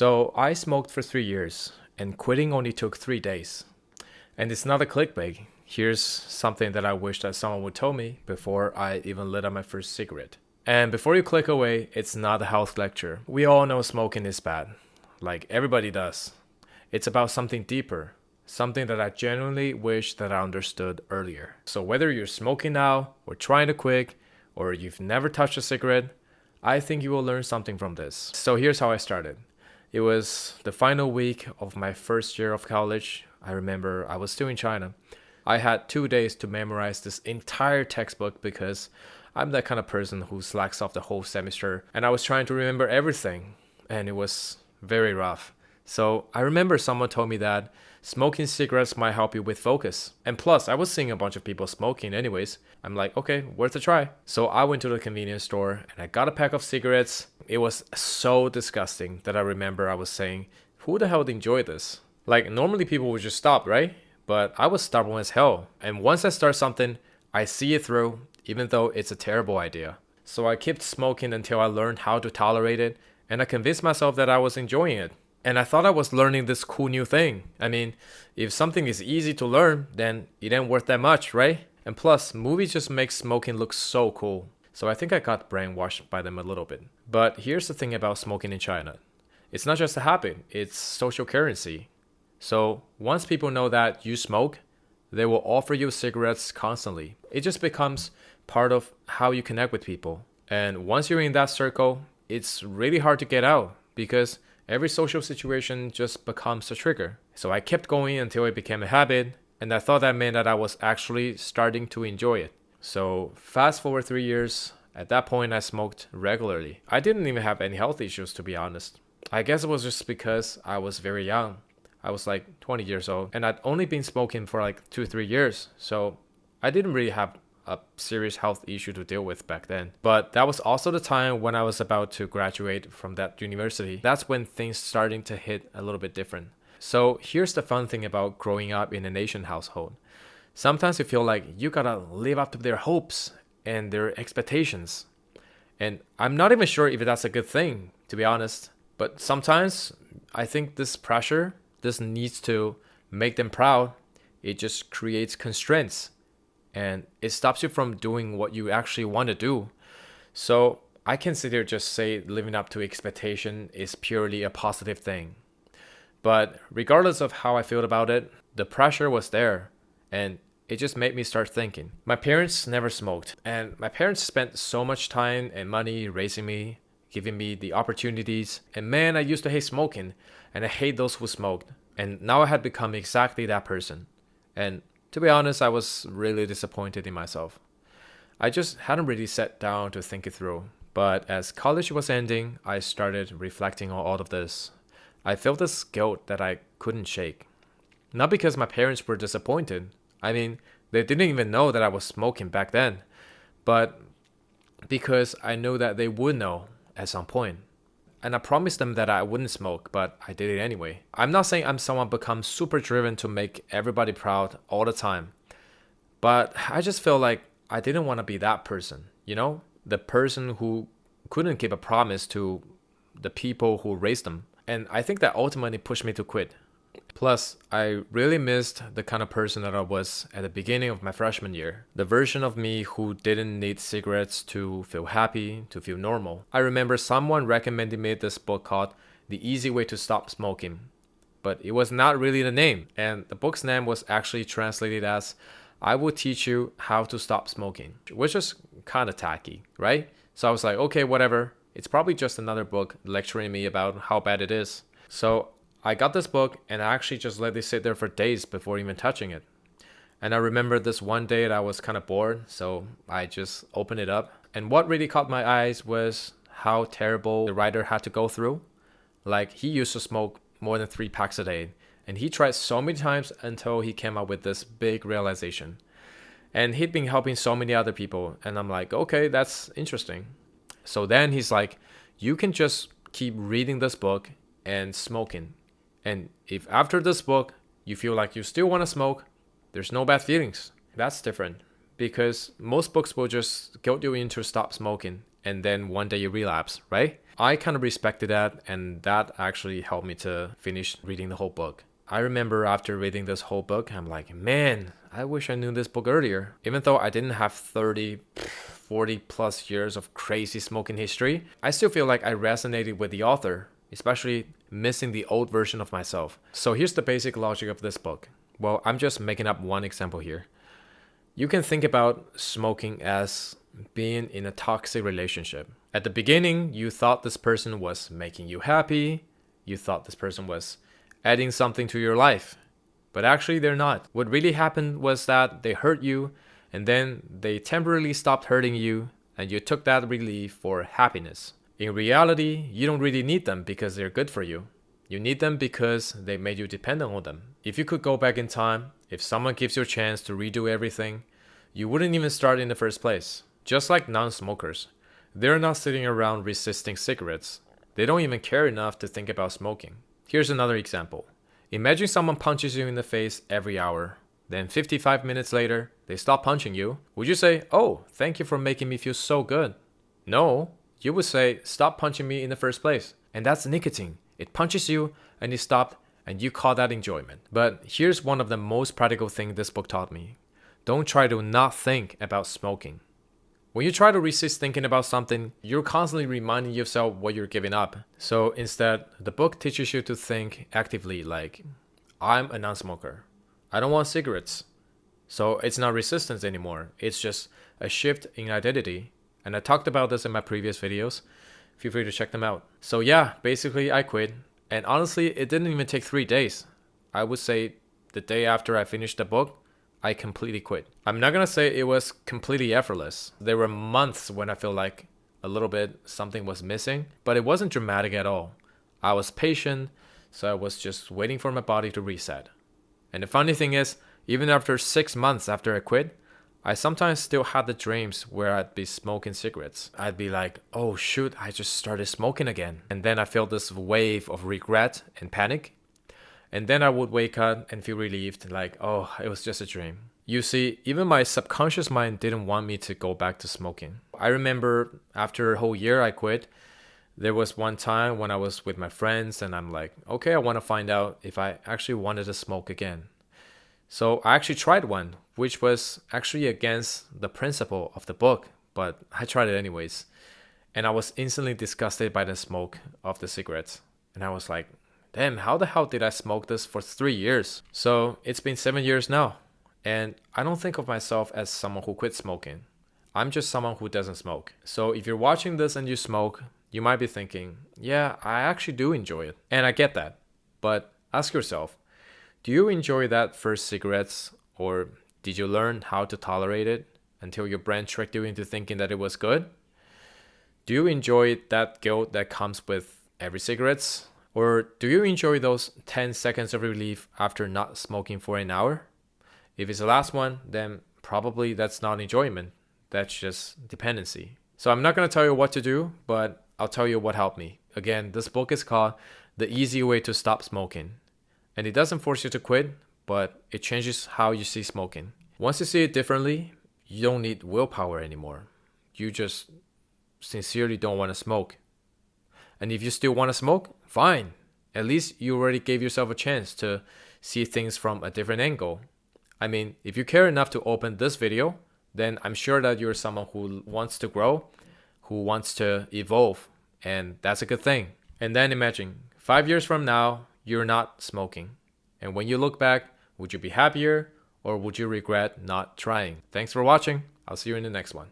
So I smoked for 3 years, and quitting only took 3 days. And it's not a clickbait. Here's something that I wish that someone would tell me before I even lit up my first cigarette. And before you click away, it's not a health lecture. We all know smoking is bad. Like everybody does. It's about something deeper. Something that I genuinely wish that I understood earlier. So whether you're smoking now, or trying to quit, or you've never touched a cigarette, I think you will learn something from this. So here's how I started. It was the final week of my first year of college. I remember I was still in China. I had 2 days to memorize this entire textbook because I'm that kind of person who slacks off the whole semester, and I was trying to remember everything, and it was very rough. So I remember someone told me that smoking cigarettes might help you with focus. And plus, I was seeing a bunch of people smoking anyways. I'm like, okay, worth a try. So I went to the convenience store and I got a pack of cigarettes. It was so disgusting that I remember I was saying, who the hell would enjoy this? Like normally people would just stop, right? But I was stubborn as hell. And once I start something, I see it through, even though it's a terrible idea. So I kept smoking until I learned how to tolerate it, and I convinced myself that I was enjoying it. And I thought I was learning this cool new thing. I mean, if something is easy to learn, then it ain't worth that much, right? And plus, movies just make smoking look so cool. So I think I got brainwashed by them a little bit. But here's the thing about smoking in China. It's not just a habit, it's social currency. So once people know that you smoke, they will offer you cigarettes constantly. It just becomes part of how you connect with people. And once you're in that circle, it's really hard to get out because every social situation just becomes a trigger. So I kept going until it became a habit, and I thought that meant that I was actually starting to enjoy it. So fast forward 3 years, at that point I smoked regularly. I didn't even have any health issues, to be honest. I guess it was just because I was very young. I was like 20 years old, and I'd only been smoking for like 2-3 years. So I didn't really have a serious health issue to deal with back then. But that was also the time when I was about to graduate from that university. That's when things starting to hit a little bit different. So here's the fun thing about growing up in an Asian household. Sometimes you feel like you gotta live up to their hopes and their expectations. And I'm not even sure if that's a good thing, to be honest. But sometimes I think this pressure, this needs to make them proud, it just creates constraints. And it stops you from doing what you actually want to do. So I consider just say living up to expectation is purely a positive thing. But regardless of how I feel about it, the pressure was there, and it just made me start thinking. My parents never smoked, and my parents spent so much time and money raising me, giving me the opportunities. And man, I used to hate smoking, and I hate those who smoked. And now I had become exactly that person. And to be honest, I was really disappointed in myself. I just hadn't really sat down to think it through. But as college was ending, I started reflecting on all of this. I felt this guilt that I couldn't shake. Not because my parents were disappointed. I mean, they didn't even know that I was smoking back then. But because I know that they would know at some point. And I promised them that I wouldn't smoke, but I did it anyway. I'm not saying I'm someone become super driven to make everybody proud all the time. But I just feel like I didn't want to be that person, you know? The person who couldn't keep a promise to the people who raised them. And I think that ultimately pushed me to quit. Plus, I really missed the kind of person that I was at the beginning of my freshman year. The version of me who didn't need cigarettes to feel happy, to feel normal. I remember someone recommended me this book called The Easy Way to Stop Smoking. But it was not really the name. And the book's name was actually translated as I Will Teach You How to Stop Smoking. Which is kind of tacky, right? So I was like, okay, whatever. It's probably just another book lecturing me about how bad it is. So I got this book and I actually just let it sit there for days before even touching it. And I remember this one day that I was kind of bored, so I just opened it up. And what really caught my eyes was how terrible the writer had to go through. Like, he used to smoke more than 3 packs a day, and he tried so many times until he came up with this big realization. And he'd been helping so many other people, and I'm like, okay, that's interesting. So then he's like, you can just keep reading this book and smoking. And if after this book you feel like you still want to smoke, there's no bad feelings. That's different, because most books will just guilt you into stop smoking, and then one day you relapse, right? I kind of respected that, and that actually helped me to finish reading the whole book. I remember after reading this whole book, I'm like, man, I wish I knew this book earlier. Even though I didn't have 30, 40 plus years of crazy smoking history, I still feel like I resonated with the author, especially missing the old version of myself. So here's the basic logic of this book. Well, I'm just making up one example here. You can think about smoking as being in a toxic relationship. At the beginning, you thought this person was making you happy. You thought this person was adding something to your life. But actually, they're not. What really happened was that they hurt you, and then they temporarily stopped hurting you, and you took that relief for happiness. In reality, you don't really need them because they're good for you. You need them because they made you dependent on them. If you could go back in time, if someone gives you a chance to redo everything, you wouldn't even start in the first place. Just like non-smokers, they're not sitting around resisting cigarettes. They don't even care enough to think about smoking. Here's another example. Imagine someone punches you in the face every hour. Then 55 minutes later, they stop punching you. Would you say, "Oh, thank you for making me feel so good"? No. You would say, "Stop punching me in the first place." And that's nicotine. It punches you and you stopped and you call that enjoyment. But here's one of the most practical things this book taught me. Don't try to not think about smoking. When you try to resist thinking about something, you're constantly reminding yourself what you're giving up. So instead, the book teaches you to think actively like, I'm a non-smoker. I don't want cigarettes. So it's not resistance anymore. It's just a shift in identity. And I talked about this in my previous videos. Feel free to check them out. So yeah, basically I quit. And honestly, it didn't even take 3 days. I would say the day after I finished the book, I completely quit. I'm not gonna say it was completely effortless. There were months when I felt like a little bit something was missing, but it wasn't dramatic at all. I was patient, so I was just waiting for my body to reset. And the funny thing is, even after 6 months after I quit, I sometimes still had the dreams where I'd be smoking cigarettes. I'd be like, oh shoot, I just started smoking again. And then I felt this wave of regret and panic. And then I would wake up and feel relieved, like, oh, it was just a dream. You see, even my subconscious mind didn't want me to go back to smoking. I remember after a whole year I quit, there was one time when I was with my friends and I'm like, okay, I want to find out if I actually wanted to smoke again. So I actually tried one, which was actually against the principle of the book, but I tried it anyways. And I was instantly disgusted by the smoke of the cigarettes. And I was like, damn, how the hell did I smoke this for 3 years? So it's been 7 years now. And I don't think of myself as someone who quit smoking. I'm just someone who doesn't smoke. So if you're watching this and you smoke, you might be thinking, yeah, I actually do enjoy it. And I get that. But ask yourself, do you enjoy that first cigarettes, or did you learn how to tolerate it until your brain tricked you into thinking that it was good? Do you enjoy that guilt that comes with every cigarettes? Or do you enjoy those 10 seconds of relief after not smoking for an hour? If it's the last one, then probably that's not enjoyment. That's just dependency. So I'm not going to tell you what to do, but I'll tell you what helped me. Again, this book is called The Easy Way to Stop Smoking. And it doesn't force you to quit, but it changes how you see smoking. Once you see it differently, you don't need willpower anymore. You just sincerely don't want to smoke. And if you still want to smoke, fine. At least you already gave yourself a chance to see things from a different angle. I mean, if you care enough to open this video, then I'm sure that you're someone who wants to grow, who wants to evolve, and that's a good thing. And then imagine, 5 years from now, you're not smoking. And when you look back, would you be happier or would you regret not trying? Thanks for watching. I'll see you in the next one.